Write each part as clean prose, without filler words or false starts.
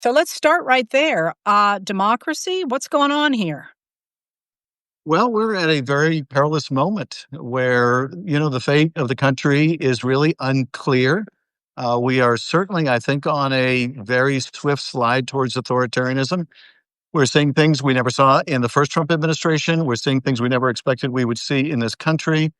So let's start right there. Democracy, what's going on here? Well, we're at a very perilous moment where, the fate of the country is really unclear. We are certainly, I think, on a very swift slide towards authoritarianism. We're seeing things we never saw in the first Trump administration. We're seeing things we never expected we would see in this country.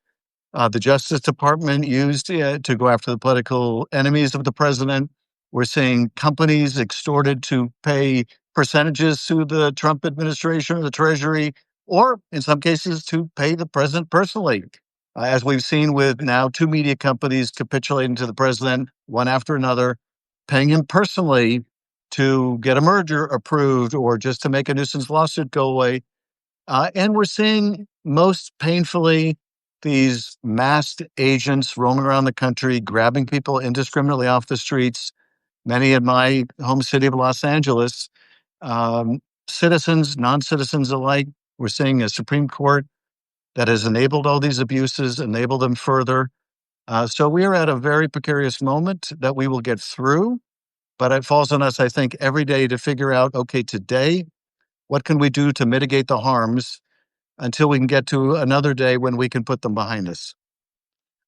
The Justice Department used to go after the political enemies of the president. We're seeing companies extorted to pay percentages to the Trump administration or the Treasury, or in some cases to pay the president personally. As we've seen with now two media companies capitulating to the president, one after another, paying him personally to get a merger approved or just to make a nuisance lawsuit go away. And we're seeing most painfully these masked agents roaming around the country, grabbing people indiscriminately off the streets, many in my home city of Los Angeles, citizens, non-citizens alike. We're seeing a Supreme Court that has enabled all these abuses, enabled them further. So we are at a very precarious moment that we will get through, but it falls on us, I think, every day to figure out, okay, today, what can we do to mitigate the harms until we can get to another day when we can put them behind us?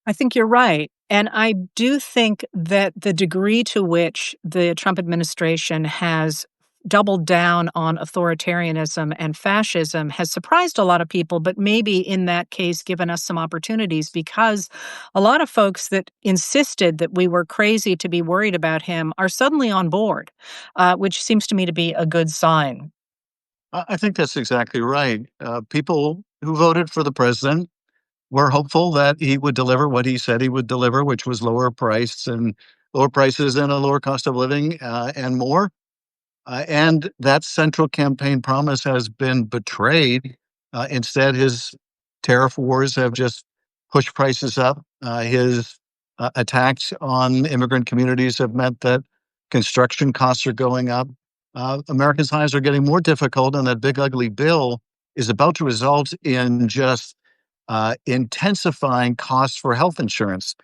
I think you're right. And I do think that the degree to which the Trump administration has doubled down on authoritarianism and fascism has surprised a lot of people, but maybe in that case given us some opportunities because a lot of folks that insisted that we were crazy to be worried about him are suddenly on board, which seems to me to be a good sign. I think that's exactly right. People who voted for the president were hopeful that he would deliver what he said he would deliver, which was lower prices and a lower cost of living and more. And that central campaign promise has been betrayed. Instead, his tariff wars have just pushed prices up. His attacks on immigrant communities have meant that construction costs are going up. Americans' lives are getting more difficult, and that big, ugly bill is about to result in just intensifying costs for health insurance.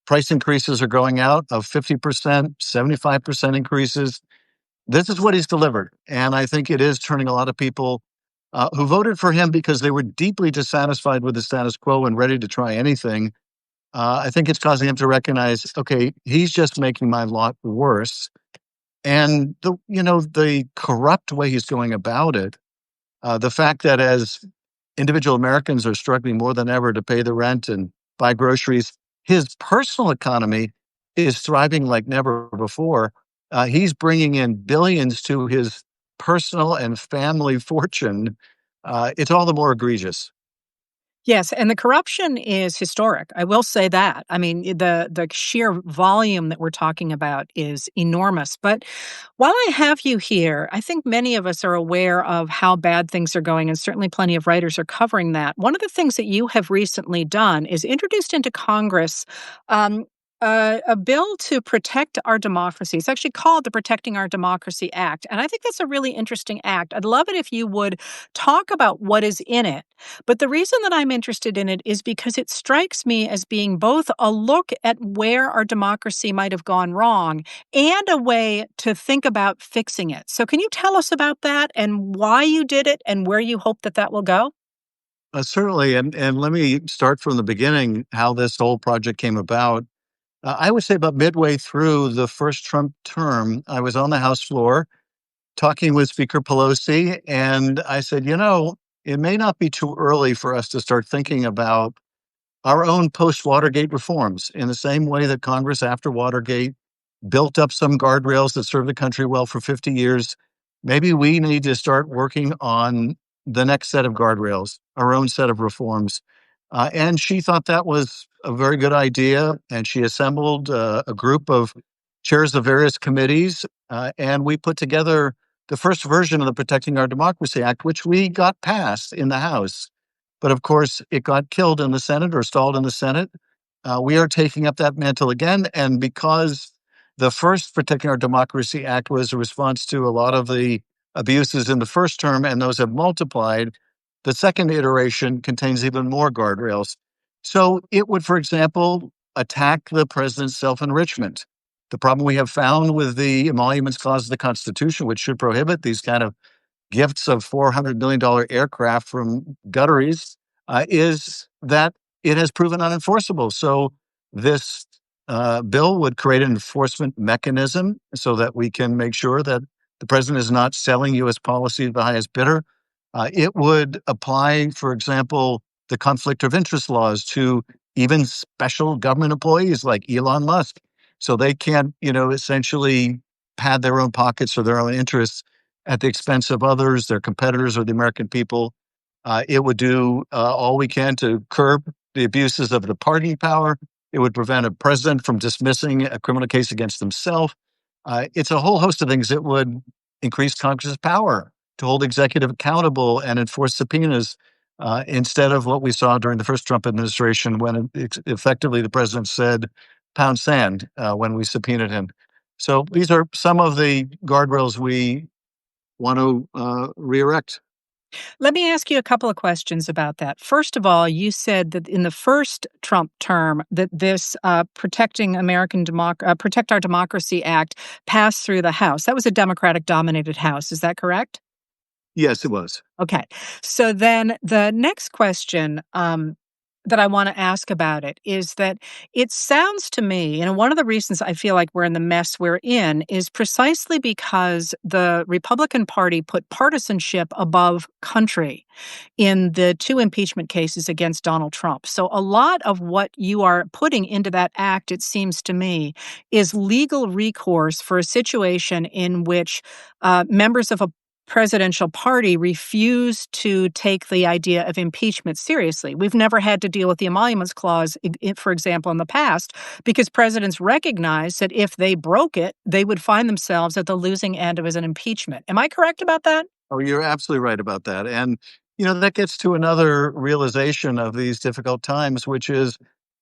Price increases are going out of 50%, 75% increases. This is what he's delivered. And I think it is turning a lot of people who voted for him because they were deeply dissatisfied with the status quo and ready to try anything. I think it's causing him to recognize, okay, he's just making my lot worse. And the corrupt way he's going about it, the fact that as individual Americans are struggling more than ever to pay the rent and buy groceries, his personal economy is thriving like never before. He's bringing in billions to his personal and family fortune. It's all the more egregious. Yes, and the corruption is historic. I will say that. I mean, the sheer volume that we're talking about is enormous. But while I have you here, I think many of us are aware of how bad things are going, and certainly plenty of writers are covering that. One of the things that you have recently done is introduced into Congress um, a bill to protect our democracy. It's actually called the Protecting Our Democracy Act. And I think that's a really interesting act. I'd love it if you would talk about what is in it, but the reason that I'm interested in it is because it strikes me as being both a look at where our democracy might have gone wrong and a way to think about fixing it. So, can you tell us about that and why you did it and where you hope that that will go? Certainly. And let me start from the beginning how this whole project came about. I would say about midway through the first Trump term, I was on the House floor talking with Speaker Pelosi, and I said, it may not be too early for us to start thinking about our own post Watergate reforms in the same way that Congress after Watergate built up some guardrails that served the country well for 50 years. Maybe we need to start working on the next set of guardrails, our own set of reforms. And she thought that was a very good idea. And she assembled a group of chairs of various committees. And we put together the first version of the Protecting Our Democracy Act, which we got passed in the House. But of course, it got killed in the Senate or stalled in the Senate. We are taking up that mantle again. And because the first Protecting Our Democracy Act was a response to a lot of the abuses in the first term, and those have multiplied, the second iteration contains even more guardrails. So it would, for example, attack the president's self enrichment. The problem we have found with the emoluments clause of the Constitution, which should prohibit these kind of gifts of $400 million aircraft from gutteries, is that it has proven unenforceable. So this bill would create an enforcement mechanism so that we can make sure that the president is not selling U.S. policy to the highest bidder. It would apply, for example, the conflict of interest laws to even special government employees like Elon Musk. So they can't, essentially pad their own pockets or their own interests at the expense of others, their competitors, or the American people. It would do all we can to curb the abuses of the pardoning power. It would prevent a president from dismissing a criminal case against himself. It's a whole host of things. It would increase Congress's power to hold executive accountable and enforce subpoenas instead of what we saw during the first Trump administration when effectively the president said, pound sand when we subpoenaed him. So these are some of the guardrails we want to re-erect. Let me ask you a couple of questions about that. First of all, you said that in the first Trump term that this Protect Our Democracy Act passed through the House. That was a Democratic-dominated House. Is that correct? Yes, it was. Okay. So then the next question that I want to ask about it is that it sounds to me, and one of the reasons I feel like we're in the mess we're in is precisely because the Republican Party put partisanship above country in the two impeachment cases against Donald Trump. So a lot of what you are putting into that act, it seems to me, is legal recourse for a situation in which members of a presidential party refuse to take the idea of impeachment seriously. We've never had to deal with the emoluments clause, for example, in the past, because presidents recognized that if they broke it, they would find themselves at the losing end of an impeachment. Am I correct about that? Oh, you're absolutely right about that. And, that gets to another realization of these difficult times, which is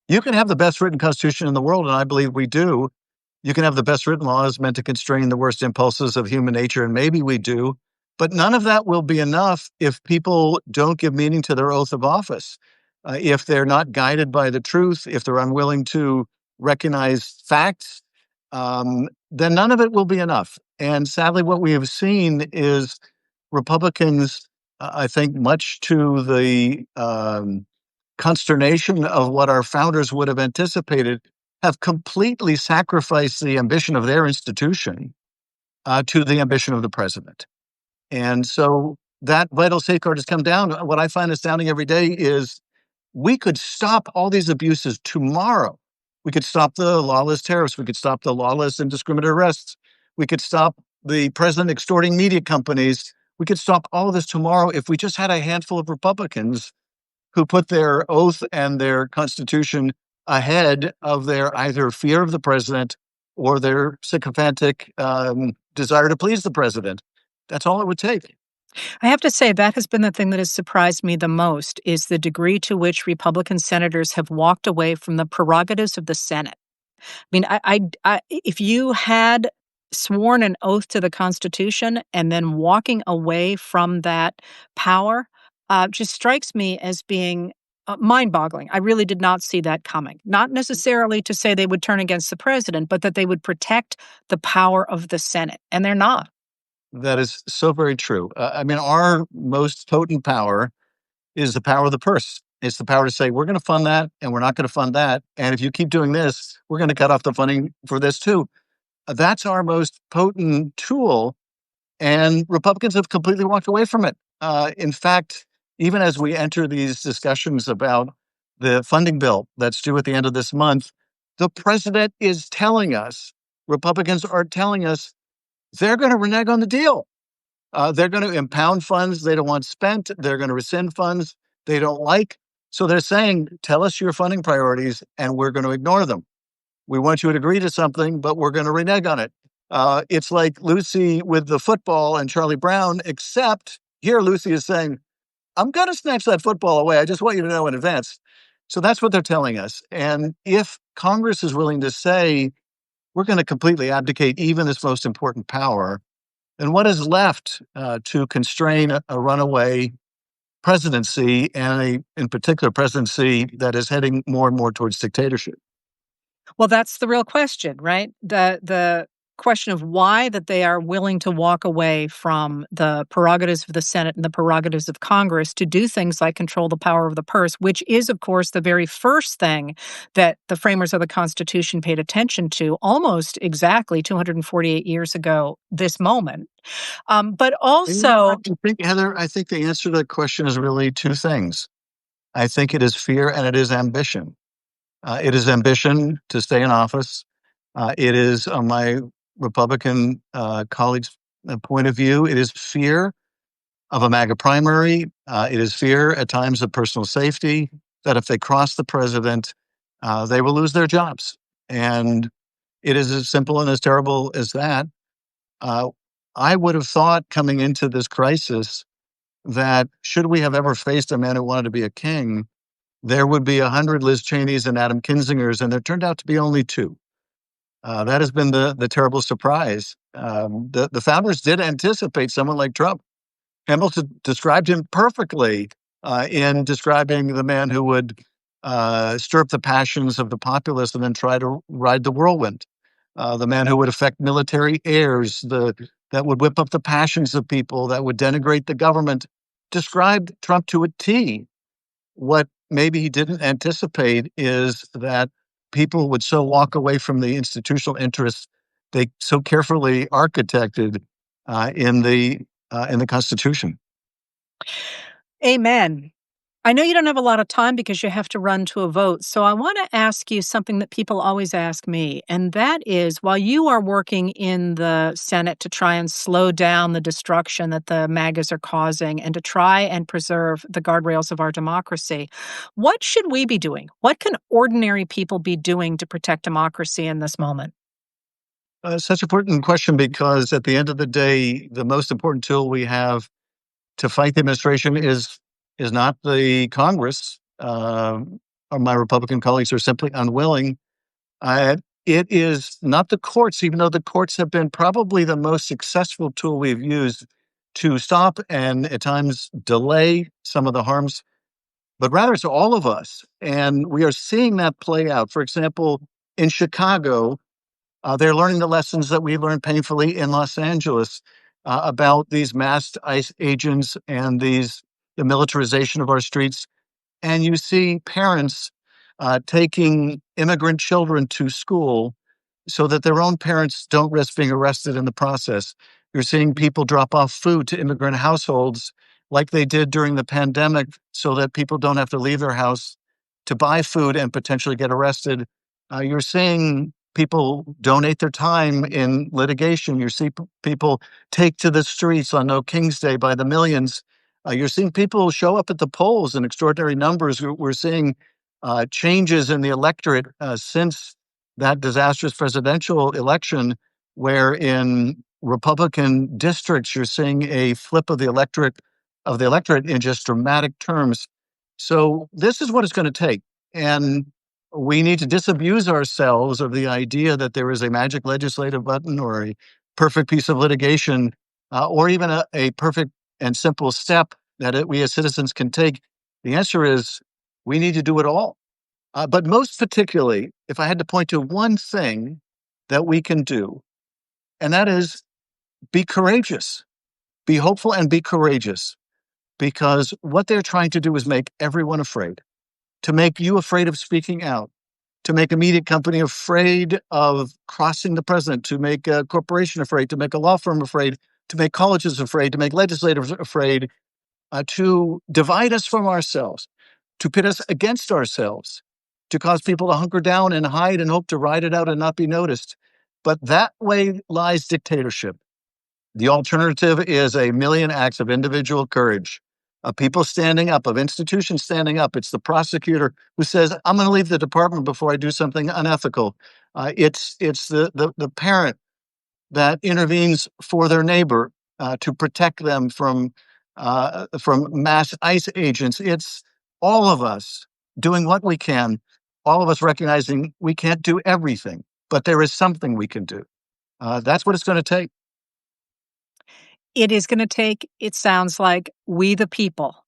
you can have the best written constitution in the world, and I believe we do. You can have the best written laws meant to constrain the worst impulses of human nature, and maybe we do. But none of that will be enough if people don't give meaning to their oath of office, if they're not guided by the truth, if they're unwilling to recognize facts, then none of it will be enough. And sadly, what we have seen is Republicans, I think, much to the consternation of what our founders would have anticipated, have completely sacrificed the ambition of their institution to the ambition of the president. And so that vital safeguard has come down. What I find astounding every day is we could stop all these abuses tomorrow. We could stop the lawless tariffs. We could stop the lawless indiscriminate arrests. We could stop the president extorting media companies. We could stop all of this tomorrow if we just had a handful of Republicans who put their oath and their constitution ahead of their either fear of the president or their sycophantic desire to please the president. That's all it would take. I have to say that has been the thing that has surprised me the most is the degree to which Republican senators have walked away from the prerogatives of the Senate. I mean, if you had sworn an oath to the Constitution and then walking away from that power, just strikes me as being mind-boggling. I really did not see that coming. Not necessarily to say they would turn against the president, but that they would protect the power of the Senate, and they're not. That is so very true. Our most potent power is the power of the purse. It's the power to say, we're going to fund that and we're not going to fund that. And if you keep doing this, we're going to cut off the funding for this too. That's our most potent tool. And Republicans have completely walked away from it. In fact, even as we enter these discussions about the funding bill that's due at the end of this month, the president is telling us, Republicans are telling us, they're going to renege on the deal. They're going to impound funds they don't want spent. They're going to rescind funds they don't like. So they're saying, tell us your funding priorities and we're going to ignore them. We want you to agree to something, but we're going to renege on it. It's like Lucy with the football and Charlie Brown, except here Lucy is saying, I'm going to snatch that football away. I just want you to know in advance. So that's what they're telling us. And if Congress is willing to say, we're going to completely abdicate even this most important power, then what is left to constrain a runaway presidency and in particular presidency that is heading more and more towards dictatorship? Well, that's the real question, right? The question of why that they are willing to walk away from the prerogatives of the Senate and the prerogatives of Congress to do things like control the power of the purse, which is, of course, the very first thing that the framers of the Constitution paid attention to almost exactly 248 years ago, this moment. But I also, think, Heather, I think the answer to that question is really two things. I think it is fear and it is ambition. It is ambition to stay in office. It is, on my Republican colleagues' point of view, it is fear of a MAGA primary. It is fear at times of personal safety that if they cross the president, they will lose their jobs. And it is as simple and as terrible as that. Uh, I would have thought coming into this crisis that should we have ever faced a man who wanted to be a king, there would be 100 Liz Cheneys and Adam Kinzingers, and there turned out to be only two. That has been the terrible surprise. The founders did anticipate someone like Trump. Hamilton described him perfectly in describing the man who would stir up the passions of the populace and then try to ride the whirlwind. The man who would affect military heirs, that would whip up the passions of people, that would denigrate the government, described Trump to a T. What maybe he didn't anticipate is that people would so walk away from the institutional interests they so carefully architected in the Constitution. amen. I know you don't have a lot of time because you have to run to a vote. So I want to ask you something that people always ask me. And that is while you are working in the Senate to try and slow down the destruction that the MAGAs are causing and to try and preserve the guardrails of our democracy, what should we be doing? What can ordinary people be doing to protect democracy in this moment? Such an important question because at the end of the day, the most important tool we have to fight the administration is not the Congress. Or my Republican colleagues are simply unwilling. Uh, it is not the courts, even though the courts have been probably the most successful tool we've used to stop and at times delay some of the harms, but rather it's all of us. And we are seeing that play out. For example, in Chicago, they're learning the lessons that we learned painfully in Los Angeles about these masked ICE agents and the militarization of our streets. And you see parents taking immigrant children to school so that their own parents don't risk being arrested in the process. You're seeing people drop off food to immigrant households like they did during the pandemic so that people don't have to leave their house to buy food and potentially get arrested. You're seeing people donate their time in litigation. You see people take to the streets on No King's Day by the millions. You're seeing people show up at the polls in extraordinary numbers. We're seeing changes in the electorate since that disastrous presidential election, where in Republican districts you're seeing a flip of the electorate in just dramatic terms. So this is what it's going to take, and we need to disabuse ourselves of the idea that there is a magic legislative button or a perfect piece of litigation, or even a perfect and simple step that we as citizens can take. The answer is we need to do it all. But most particularly, if I had to point to one thing that we can do, and that is be courageous, be hopeful and be courageous, because what they're trying to do is make everyone afraid, to make you afraid of speaking out, to make a media company afraid of crossing the president, to make a corporation afraid, to make a law firm afraid, to make colleges afraid, to make legislators afraid, to divide us from ourselves, to pit us against ourselves, to cause people to hunker down and hide and hope to ride it out and not be noticed. But that way lies dictatorship. The alternative is a million acts of individual courage, of people standing up, of institutions standing up. It's the prosecutor who says, I'm going to leave the department before I do something unethical. It's the parent that intervenes for their neighbor to protect them from mass ICE agents. It's all of us doing what we can, all of us recognizing we can't do everything, but there is something we can do. That's what it's going to take. It is going to take, it sounds like, we the people,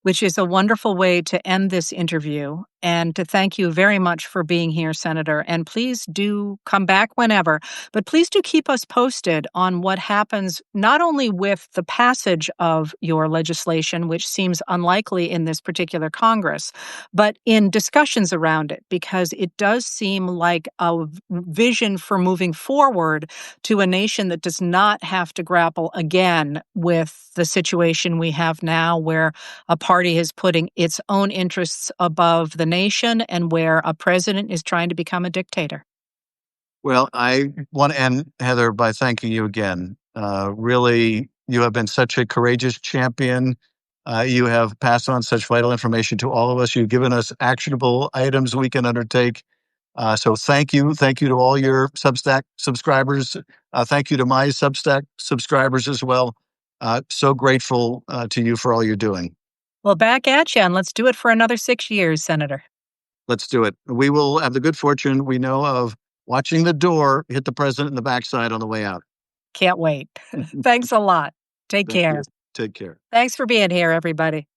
which is a wonderful way to end this interview. and to thank you very much for being here, Senator. And please do come back whenever, but please do keep us posted on what happens, not only with the passage of your legislation, which seems unlikely in this particular Congress, but in discussions around it, because it does seem like a vision for moving forward to a nation that does not have to grapple again with the situation we have now, where a party is putting its own interests above the nation and where a president is trying to become a dictator. Well, I want to end, Heather, by thanking you again. Really, you have been such a courageous champion. You have passed on such vital information to all of us. You've given us actionable items we can undertake. So thank you. Thank you to all your Substack subscribers. Thank you to my Substack subscribers as well. So grateful to you for all you're doing. Well, back at you, and let's do it for another 6 years, Senator. Let's do it. We will have the good fortune we know of watching the door hit the president in the backside on the way out. Can't wait. Thanks a lot. Take Thank you. care. Take care. Thanks for being here, everybody.